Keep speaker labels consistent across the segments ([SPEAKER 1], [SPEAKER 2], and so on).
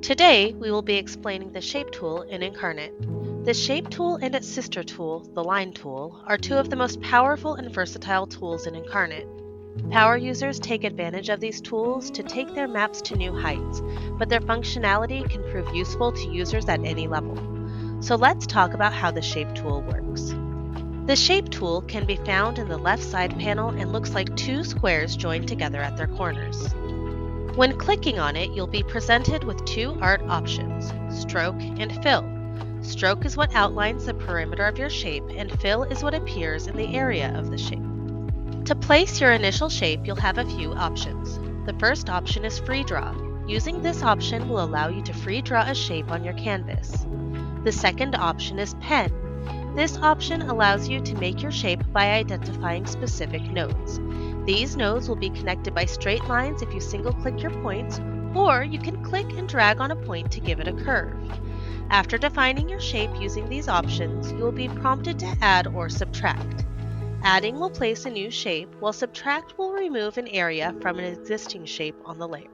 [SPEAKER 1] Today, we will be explaining the Shape tool in Inkarnate. The Shape tool and its sister tool, the Line tool, are two of the most powerful and versatile tools in Inkarnate. Power users take advantage of these tools to take their maps to new heights, but their functionality can prove useful to users at any level. So let's talk about how the Shape tool works. The Shape tool can be found in the left side panel and looks like two squares joined together at their corners. When clicking on it, you'll be presented with two art options, Stroke and Fill. Stroke is what outlines the perimeter of your shape, and Fill is what appears in the area of the shape. To place your initial shape, you'll have a few options. The first option is Free Draw. Using this option will allow you to free draw a shape on your canvas. The second option is Pen. This option allows you to make your shape by identifying specific nodes. These nodes will be connected by straight lines if you single-click your points, or you can click and drag on a point to give it a curve. After defining your shape using these options, you will be prompted to add or subtract. Adding will place a new shape, while subtract will remove an area from an existing shape on the layer.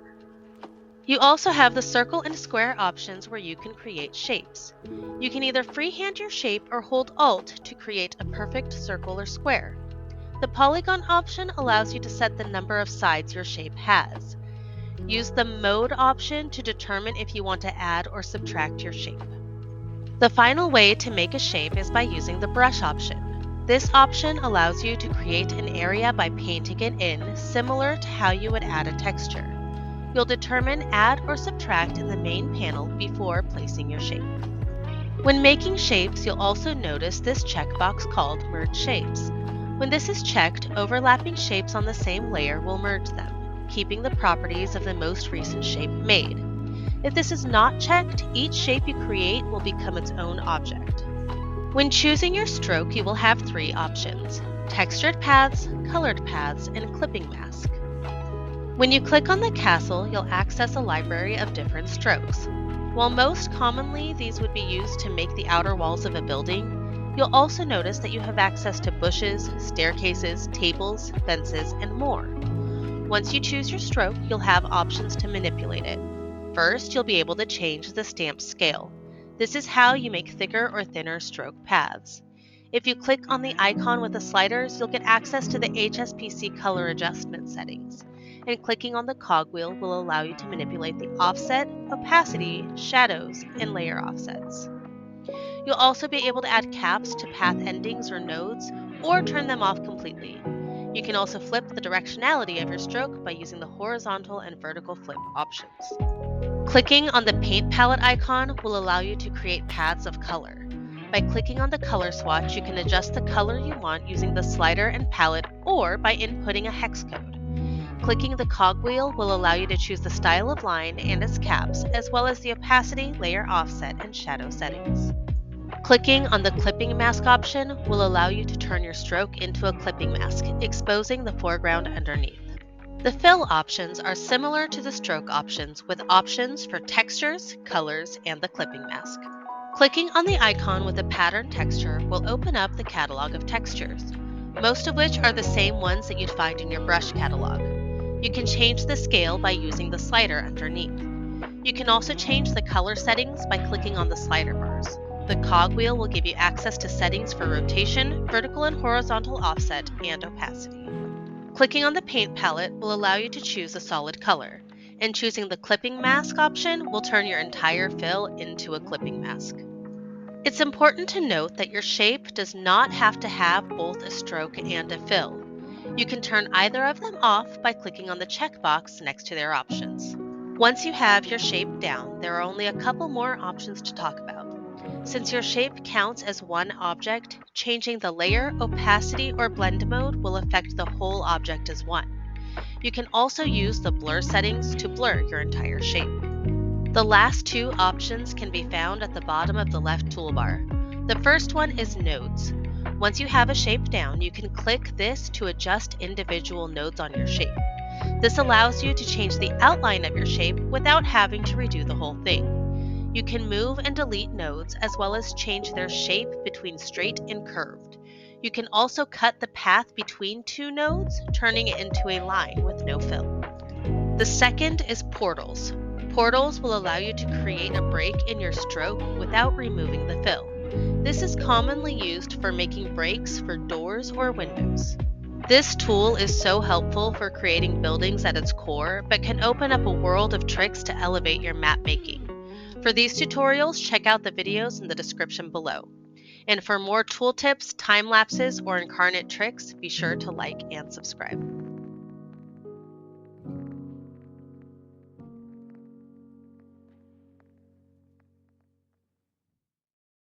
[SPEAKER 1] You also have the circle and square options where you can create shapes. You can either freehand your shape or hold Alt to create a perfect circle or square. The polygon option allows you to set the number of sides your shape has. Use the mode option to determine if you want to add or subtract your shape. The final way to make a shape is by using the brush option. This option allows you to create an area by painting it in, similar to how you would add a texture. You'll determine add or subtract in the main panel before placing your shape. When making shapes, you'll also notice this checkbox called Merge Shapes. When this is checked, overlapping shapes on the same layer will merge them, keeping the properties of the most recent shape made. If this is not checked, each shape you create will become its own object. When choosing your stroke, you will have three options: textured paths, colored paths, and clipping mask. When you click on the castle, you'll access a library of different strokes. While most commonly these would be used to make the outer walls of a building, you'll also notice that you have access to bushes, staircases, tables, fences, and more. Once you choose your stroke, you'll have options to manipulate it. First, you'll be able to change the stamp scale. This is how you make thicker or thinner stroke paths. If you click on the icon with the sliders, you'll get access to the HSPC color adjustment settings. And clicking on the cogwheel will allow you to manipulate the offset, opacity, shadows, and layer offsets. You'll also be able to add caps to path endings or nodes, or turn them off completely. You can also flip the directionality of your stroke by using the horizontal and vertical flip options. Clicking on the paint palette icon will allow you to create paths of color. By clicking on the color swatch, you can adjust the color you want using the slider and palette, or by inputting a hex code. Clicking the cogwheel will allow you to choose the style of line and its caps, as well as the opacity, layer offset, and shadow settings. Clicking on the clipping mask option will allow you to turn your stroke into a clipping mask, exposing the foreground underneath. The fill options are similar to the stroke options, with options for textures, colors, and the clipping mask. Clicking on the icon with the pattern texture will open up the catalog of textures, most of which are the same ones that you'd find in your brush catalog. You can change the scale by using the slider underneath. You can also change the color settings by clicking on the slider bars. The cogwheel will give you access to settings for rotation, vertical and horizontal offset, and opacity. Clicking on the paint palette will allow you to choose a solid color, and choosing the clipping mask option will turn your entire fill into a clipping mask. It's important to note that your shape does not have to have both a stroke and a fill. You can turn either of them off by clicking on the checkbox next to their options. Once you have your shape down, there are only a couple more options to talk about. Since your shape counts as one object, changing the layer, opacity, or blend mode will affect the whole object as one. You can also use the blur settings to blur your entire shape. The last two options can be found at the bottom of the left toolbar. The first one is Nodes. Once you have a shape down, you can click this to adjust individual nodes on your shape. This allows you to change the outline of your shape without having to redo the whole thing. You can move and delete nodes as well as change their shape between straight and curved. You can also cut the path between two nodes, turning it into a line with no fill. The second is Portals. Portals will allow you to create a break in your stroke without removing the fill. This is commonly used for making breaks for doors or windows. This tool is so helpful for creating buildings at its core, but can open up a world of tricks to elevate your map making. For these tutorials, check out the videos in the description below. And for more tool tips, time lapses, or Inkarnate tricks, be sure to like and subscribe.